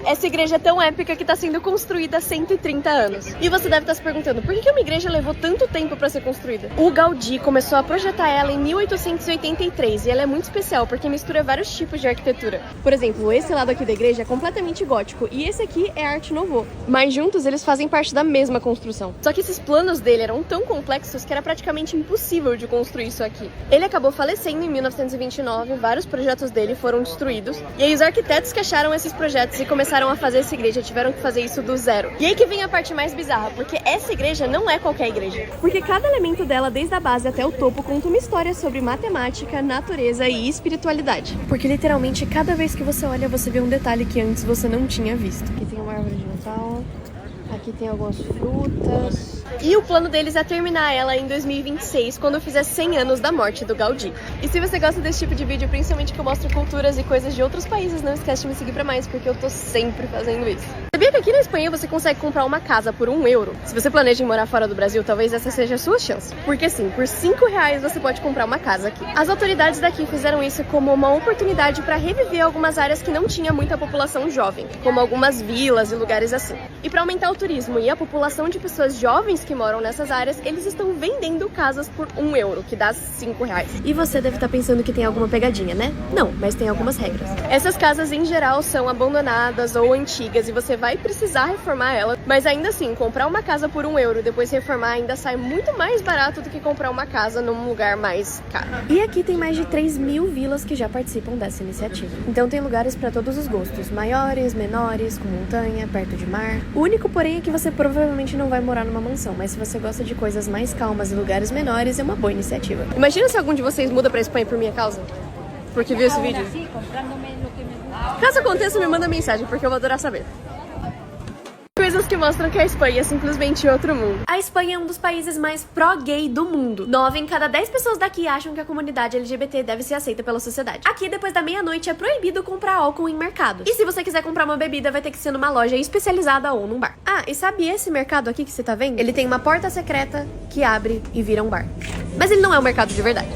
Essa igreja é tão épica que tá sendo construída há 130 anos. E você deve estar se perguntando, por que uma igreja levou tanto tempo para ser construída? O Gaudí começou a projetar ela em 1883 e ela é muito especial porque mistura vários tipos de arquitetura. Por exemplo, esse lado aqui da igreja é completamente gótico e esse aqui é Arte Nouveau. Mas juntos eles fazem parte da mesma construção. Só que esses planos dele eram tão complexos que era praticamente impossível de construir isso aqui. Ele acabou falecendo em 1929, vários projetos dele foram destruídos e aí os arquitetos que acharam esses projetos e começaram a fazer essa igreja tiveram que fazer isso do zero. E aí que vem a parte mais bizarra, porque essa igreja não é qualquer igreja. Porque cada elemento dela, desde a base até o topo, conta uma história sobre matemática, natureza e espiritualidade. Porque literalmente cada vez que você olha, você vê um detalhe que antes você não tinha visto. Aqui tem uma árvore de Natal, aqui tem algumas frutas. E o plano deles é terminar ela em 2026, quando fizer 100 anos da morte do Gaudí. E se você gosta desse tipo de vídeo, principalmente que eu mostro culturas e coisas de outros países, não esquece de me seguir pra mais, porque eu tô sempre fazendo isso. Sabia que aqui na Espanha você consegue comprar uma casa por €1? Se você planeja em morar fora do Brasil, talvez essa seja a sua chance. Porque assim, por R$5 você pode comprar uma casa aqui. As autoridades daqui fizeram isso como uma oportunidade para reviver algumas áreas que não tinha muita população jovem, como algumas vilas e lugares assim. E para aumentar o turismo e a população de pessoas jovens que moram nessas áreas, eles estão vendendo casas por €1, que dá R$5. E você deve estar pensando que tem alguma pegadinha, né? Não, mas tem algumas regras. Essas casas em geral são abandonadas ou antigas e você vai precisar reformar ela, mas ainda assim, comprar uma casa por €1 e depois reformar ainda sai muito mais barato do que comprar uma casa num lugar mais caro. E aqui tem mais de 3.000 vilas que já participam dessa iniciativa. Então tem lugares para todos os gostos, maiores, menores, com montanha, perto de mar. O único porém é que você provavelmente não vai morar numa mansão, mas se você gosta de coisas mais calmas e lugares menores, é uma boa iniciativa. Imagina se algum de vocês muda pra Espanha por minha causa, porque viu esse vídeo. Caso aconteça, me manda mensagem, porque eu vou adorar saber. Coisas que mostram que a Espanha é simplesmente outro mundo. A Espanha é um dos países mais pró-gay do mundo. 9 em cada 10 pessoas daqui acham que a comunidade LGBT deve ser aceita pela sociedade. Aqui, depois da meia-noite, é proibido comprar álcool em mercado. E se você quiser comprar uma bebida, vai ter que ser numa loja especializada ou num bar. Ah, e sabe esse mercado aqui que você tá vendo? Ele tem uma porta secreta que abre e vira um bar. Mas ele não é um mercado de verdade.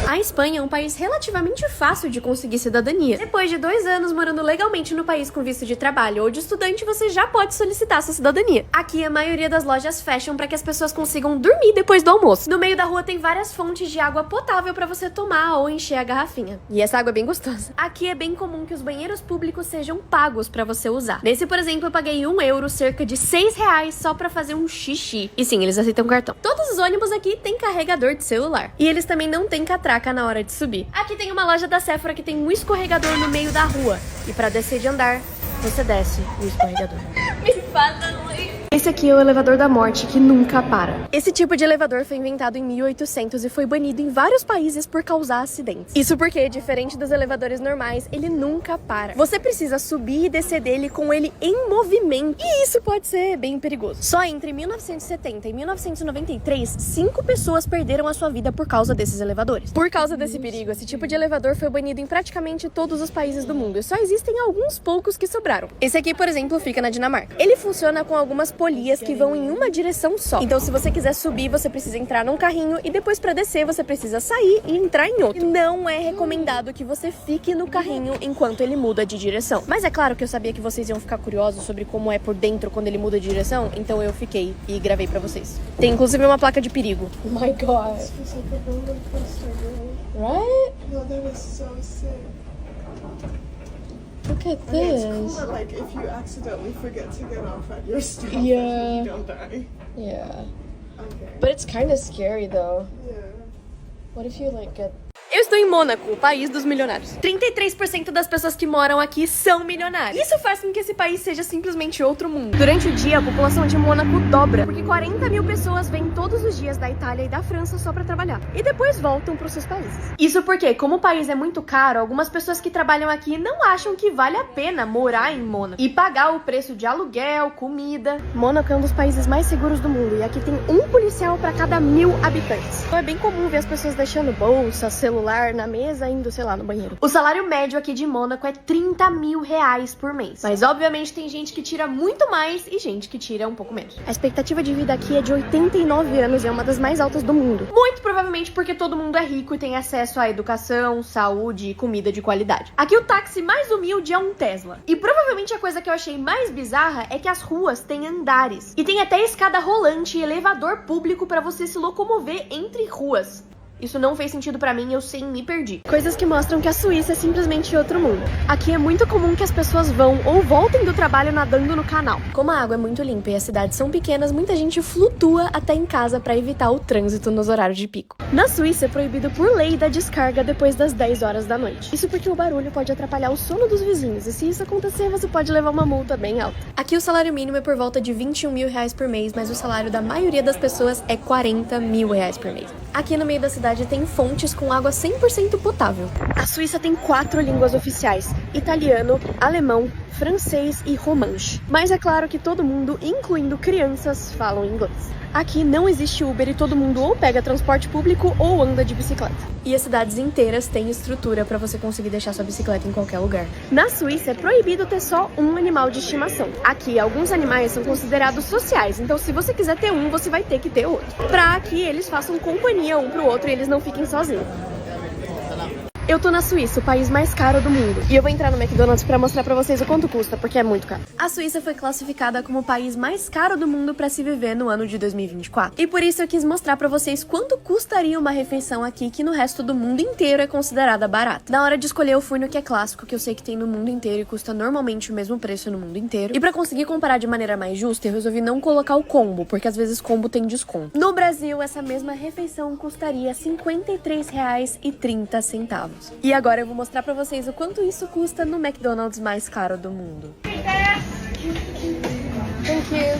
A Espanha é um país relativamente fácil de conseguir cidadania. Depois de 2 anos morando legalmente no país com visto de trabalho ou de estudante, você já pode solicitar sua cidadania. Aqui, a maioria das lojas fecham para que as pessoas consigam dormir depois do almoço. No meio da rua tem várias fontes de água potável para você tomar ou encher a garrafinha. E essa água é bem gostosa. Aqui é bem comum que os banheiros públicos sejam pagos para você usar. Nesse, por exemplo, eu paguei €1, cerca de R$6, só para fazer um xixi. E sim, eles aceitam cartão. Todos os ônibus aqui têm carregador de celular. E eles também não têm catraca na hora de subir. Aqui tem uma loja da Sephora que tem um escorregador no meio da rua. E pra descer de andar, você desce o escorregador. Me fala, mãe. Esse aqui é o elevador da morte, que nunca para. Esse tipo de elevador foi inventado em 1800 e foi banido em vários países por causar acidentes. Isso porque, diferente dos elevadores normais, ele nunca para. Você precisa subir e descer dele com ele em movimento. E isso pode ser bem perigoso. Só entre 1970 e 1993, 5 pessoas perderam a sua vida por causa desses elevadores. Por causa desse perigo, esse tipo de elevador foi banido em praticamente todos os países do mundo. E só existem alguns poucos que sobraram. Esse aqui, por exemplo, fica na Dinamarca. Ele funciona com algumas polias que vão em uma direção só. Então, se você quiser subir, você precisa entrar num carrinho e depois pra descer, você precisa sair e entrar em outro. E não é recomendado que você fique no carrinho enquanto ele muda de direção. Mas é claro que eu sabia que vocês iam ficar curiosos sobre como é por dentro quando ele muda de direção, então eu fiquei e gravei pra vocês. Tem inclusive uma placa de perigo. Oh my god. Right? No, that is so sick. Look at I mean, it's this. cool that, like, if you accidentally forget to get off at your stop, Yeah. you don't die. Yeah. Okay. But it's kind of scary though. Yeah. What if you like get... Eu estou em Mônaco, o país dos milionários. 33% das pessoas que moram aqui são milionárias. Isso faz com que esse país seja simplesmente outro mundo. Durante o dia, a população de Mônaco dobra, porque 40.000 pessoas vêm todos os dias da Itália e da França só pra trabalhar. E depois voltam pros seus países. Isso porque, como o país é muito caro, algumas pessoas que trabalham aqui não acham que vale a pena morar em Mônaco e pagar o preço de aluguel, comida. Mônaco é um dos países mais seguros do mundo e aqui tem um policial pra cada 1.000 habitantes. Então é bem comum ver as pessoas deixando bolsa, celular estar na mesa indo, sei lá, no banheiro. O salário médio aqui de Mônaco é 30 mil reais por mês. Mas obviamente tem gente que tira muito mais e gente que tira um pouco menos. A expectativa de vida aqui é de 89 anos e é uma das mais altas do mundo. Muito provavelmente porque todo mundo é rico e tem acesso à educação, saúde e comida de qualidade. Aqui o táxi mais humilde é um Tesla. E provavelmente a coisa que eu achei mais bizarra é que as ruas têm andares. E tem até escada rolante e elevador público para você se locomover entre ruas. Isso não fez sentido pra mim, eu sim me perdi. Coisas que mostram que a Suíça é simplesmente outro mundo. Aqui é muito comum que as pessoas vão ou voltem do trabalho nadando no canal. Como a água é muito limpa e as cidades são pequenas, muita gente flutua até em casa pra evitar o trânsito nos horários de pico. Na Suíça é proibido por lei da descarga depois das 10 horas da noite. Isso porque o barulho pode atrapalhar o sono dos vizinhos, e se isso acontecer, você pode levar uma multa bem alta. Aqui o salário mínimo é por volta de 21 mil reais por mês, mas o salário da maioria das pessoas é 40 mil reais por mês. Aqui no meio da cidade tem fontes com água 100% potável. A Suíça tem 4 línguas oficiais: italiano, alemão, francês e romanche. Mas é claro que todo mundo, incluindo crianças, falam inglês. Aqui não existe Uber e todo mundo ou pega transporte público ou anda de bicicleta. E as cidades inteiras têm estrutura para você conseguir deixar sua bicicleta em qualquer lugar. Na Suíça é proibido ter só um animal de estimação. Aqui alguns animais são considerados sociais, então se você quiser ter um, você vai ter que ter outro. Pra que eles façam companhia um pro outro e eles não fiquem sozinhos. Eu tô na Suíça, o país mais caro do mundo. E eu vou entrar no McDonald's pra mostrar pra vocês o quanto custa, porque é muito caro. A Suíça foi classificada como o país mais caro do mundo pra se viver no ano de 2024. E por isso eu quis mostrar pra vocês quanto custaria uma refeição aqui, que no resto do mundo inteiro é considerada barata. Na hora de escolher, eu fui no que é clássico, que eu sei que tem no mundo inteiro e custa normalmente o mesmo preço no mundo inteiro. E pra conseguir comparar de maneira mais justa, eu resolvi não colocar o combo, porque às vezes combo tem desconto. No Brasil, essa mesma refeição custaria R$ 53,30. E agora eu vou mostrar pra vocês o quanto isso custa no McDonald's mais caro do mundo. Thank you.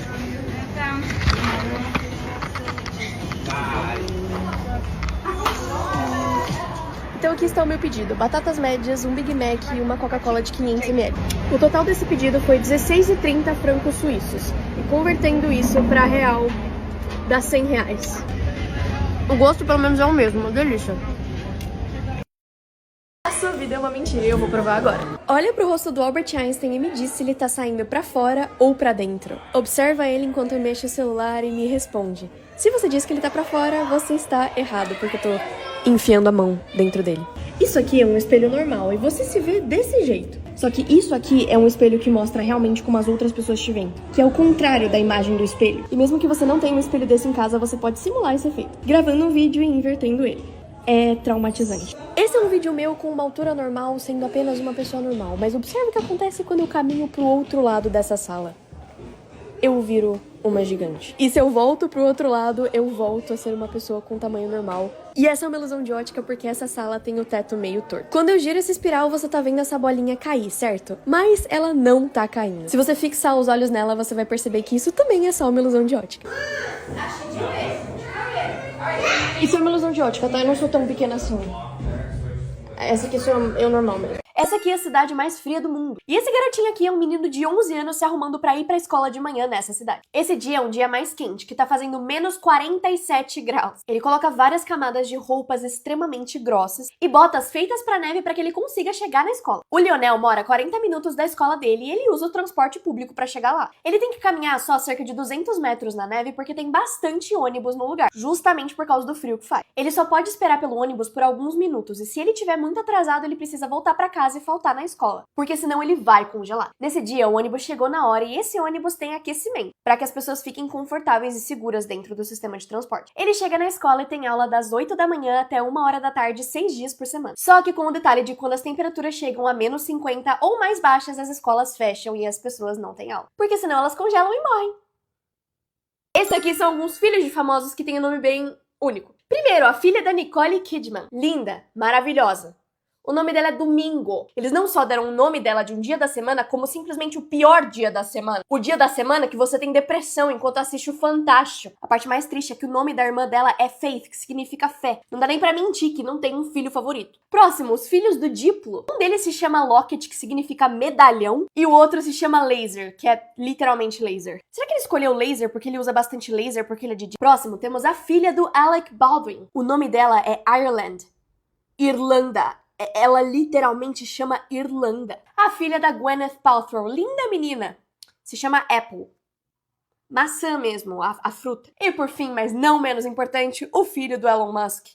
Então aqui está o meu pedido: batatas médias, um Big Mac e uma Coca-Cola de 500 ml. O total desse pedido foi 16,30 francos suíços. E convertendo isso pra real, dá 100 reais. O gosto pelo menos é o mesmo, uma delícia. Sua vida é uma mentira e eu vou provar agora. Olha pro rosto do Albert Einstein e me diz se ele tá saindo pra fora ou pra dentro. Observa ele enquanto eu mexo o celular e me responde. Se você diz que ele tá pra fora, você está errado, porque eu tô enfiando a mão dentro dele. Isso aqui é um espelho normal e você se vê desse jeito. Só que isso aqui é um espelho que mostra realmente como as outras pessoas te veem, que é o contrário da imagem do espelho. E mesmo que você não tenha um espelho desse em casa, você pode simular esse efeito, gravando um vídeo e invertendo ele. É traumatizante. Esse é um vídeo meu com uma altura normal, sendo apenas uma pessoa normal, mas observe o que acontece quando eu caminho pro outro lado dessa sala. Eu viro uma gigante. E se eu volto pro outro lado, eu volto a ser uma pessoa com tamanho normal. E essa é uma ilusão de ótica porque essa sala tem o teto meio torto. Quando eu giro essa espiral, você tá vendo essa bolinha cair, certo? Mas ela não tá caindo. Se você fixar os olhos nela, você vai perceber que isso também é só uma ilusão de ótica. Isso é uma ilusão de ótica, tá? Eu não sou tão pequena assim. Essa aqui sou eu normal mesmo. Essa aqui é a cidade mais fria do mundo. E esse garotinho aqui é um menino de 11 anos se arrumando pra ir pra escola de manhã nessa cidade. Esse dia é um dia mais quente, que tá fazendo menos 47 graus. Ele coloca várias camadas de roupas extremamente grossas e botas feitas pra neve pra que ele consiga chegar na escola. O Lionel mora a 40 minutos da escola dele e ele usa o transporte público pra chegar lá. Ele tem que caminhar só cerca de 200 metros na neve porque tem bastante ônibus no lugar, justamente por causa do frio que faz. Ele só pode esperar pelo ônibus por alguns minutos e se ele tiver muito atrasado, ele precisa voltar pra casa e faltar na escola, porque senão ele vai congelar. Nesse dia, o ônibus chegou na hora e esse ônibus tem aquecimento, para que as pessoas fiquem confortáveis e seguras dentro do sistema de transporte. Ele chega na escola e tem aula das 8 da manhã até 1 hora da tarde, 6 dias por semana. Só que com o detalhe de quando as temperaturas chegam a menos 50 ou mais baixas, as escolas fecham e as pessoas não têm aula, porque senão elas congelam e morrem. Esses aqui são alguns filhos de famosos que têm um nome bem único. Primeiro, a filha da Nicole Kidman. Linda, maravilhosa. O nome dela é Domingo. Eles não só deram o nome dela de um dia da semana, como simplesmente o pior dia da semana. O dia da semana que você tem depressão enquanto assiste o Fantástico. A parte mais triste é que o nome da irmã dela é Faith, que significa fé. Não dá nem pra mentir que não tem um filho favorito. Próximo, os filhos do Diplo. Um deles se chama Locket, que significa medalhão, e o outro se chama Laser, que é literalmente laser. Será que ele escolheu laser porque ele usa bastante laser porque ele é de Diplo? Próximo, temos a filha do Alec Baldwin. O nome dela é Ireland. Irlanda. Ela literalmente chama Irlanda. A filha da Gwyneth Paltrow, linda menina, se chama Apple. Maçã mesmo, a fruta. E por fim, mas não menos importante, o filho do Elon Musk,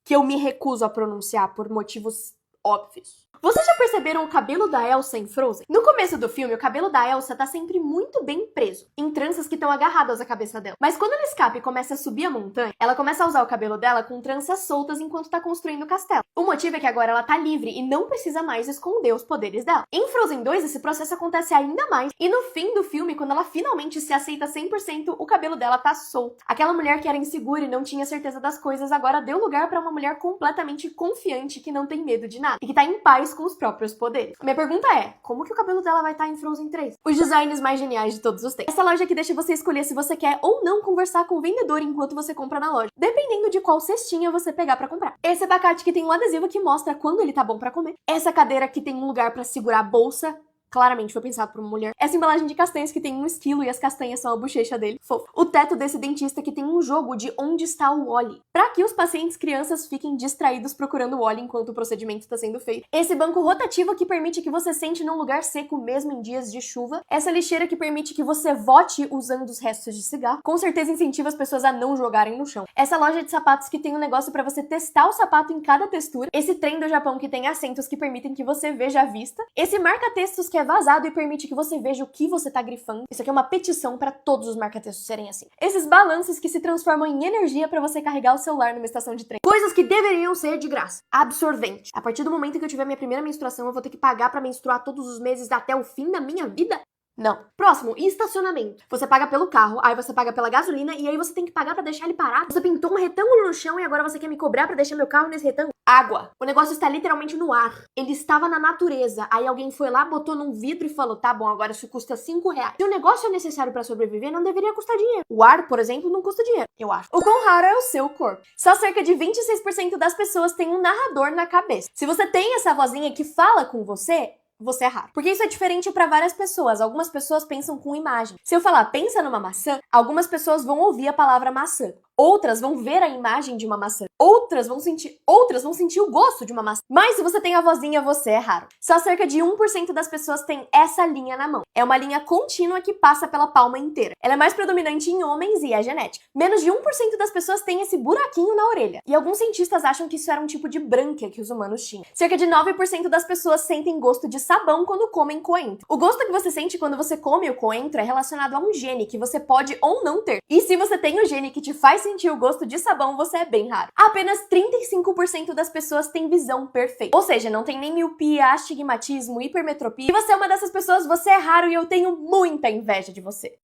que eu me recuso a pronunciar por motivos óbvios. Vocês já perceberam o cabelo da Elsa em Frozen? No começo do filme, o cabelo da Elsa tá sempre muito bem preso, em tranças que estão agarradas à cabeça dela. Mas quando ela escapa e começa a subir a montanha, ela começa a usar o cabelo dela com tranças soltas enquanto tá construindo o castelo. O motivo é que agora ela tá livre e não precisa mais esconder os poderes dela. Em Frozen 2, esse processo acontece ainda mais, e no fim do filme, quando ela finalmente se aceita 100%, o cabelo dela tá solto. Aquela mulher que era insegura e não tinha certeza das coisas, agora deu lugar pra uma mulher completamente confiante, que não tem medo de nada, e que tá em paz com os próprios poderes. Minha pergunta é, como que o cabelo dela vai estar em Frozen 3? Os designs mais geniais de todos os tempos. Essa loja aqui deixa você escolher se você quer ou não conversar com o vendedor enquanto você compra na loja, dependendo de qual cestinha você pegar pra comprar. Esse abacate que tem um adesivo que mostra quando ele tá bom pra comer. Essa cadeira que tem um lugar pra segurar a bolsa, claramente foi pensado por uma mulher. Essa embalagem de castanhas que tem um esquilo e as castanhas são a bochecha dele. Fofo. O teto desse dentista que tem um jogo de onde está o Wally, pra que os pacientes crianças fiquem distraídos procurando o Wally enquanto o procedimento está sendo feito. Esse banco rotativo que permite que você sente num lugar seco mesmo em dias de chuva. Essa lixeira que permite que você vote usando os restos de cigarro. Com certeza incentiva as pessoas a não jogarem no chão. Essa loja de sapatos que tem um negócio pra você testar o sapato em cada textura. Esse trem do Japão que tem assentos que permitem que você veja a vista. Esse marca-textos que é vazado e permite que você veja o que você tá grifando. Isso aqui é uma petição para todos os marca-textos serem assim. Esses balanços que se transformam em energia para você carregar o celular numa estação de trem. Coisas que deveriam ser de graça. Absorvente. A partir do momento que eu tiver minha primeira menstruação, eu vou ter que pagar para menstruar todos os meses até o fim da minha vida? Não. Próximo, estacionamento. Você paga pelo carro, aí você paga pela gasolina e aí você tem que pagar pra deixar ele parado. Você pintou um retângulo no chão e agora você quer me cobrar pra deixar meu carro nesse retângulo? Água. O negócio está literalmente no ar. Ele estava na natureza. Aí alguém foi lá, botou num vidro e falou, tá bom, agora isso custa R$5. Se o negócio é necessário pra sobreviver, não deveria custar dinheiro. O ar, por exemplo, não custa dinheiro, eu acho. O quão raro é o seu corpo? Só cerca de 26% das pessoas têm um narrador na cabeça. Se você tem essa vozinha que fala com você é raro. Porque isso é diferente para várias pessoas. Algumas pessoas pensam com imagem. Se eu falar, pensa numa maçã, algumas pessoas vão ouvir a palavra maçã. Outras vão ver a imagem de uma maçã. Outras vão sentir o gosto de uma maçã. Mas se você tem a vozinha, você é raro. Só cerca de 1% das pessoas tem essa linha na mão. É uma linha contínua que passa pela palma inteira. Ela é mais predominante em homens e é genética. Menos de 1% das pessoas tem esse buraquinho na orelha. E alguns cientistas acham que isso era um tipo de brânquia que os humanos tinham. Cerca de 9% das pessoas sentem gosto de sabão quando comem coentro. O gosto que você sente quando você come o coentro é relacionado a um gene que você pode ou não ter. E se você tem o gene que te faz sentir o gosto de sabão, você é bem raro. Apenas 35% das pessoas têm visão perfeita. Ou seja, não tem nem miopia, astigmatismo, hipermetropia. Se você é uma dessas pessoas, você é raro e eu tenho muita inveja de você.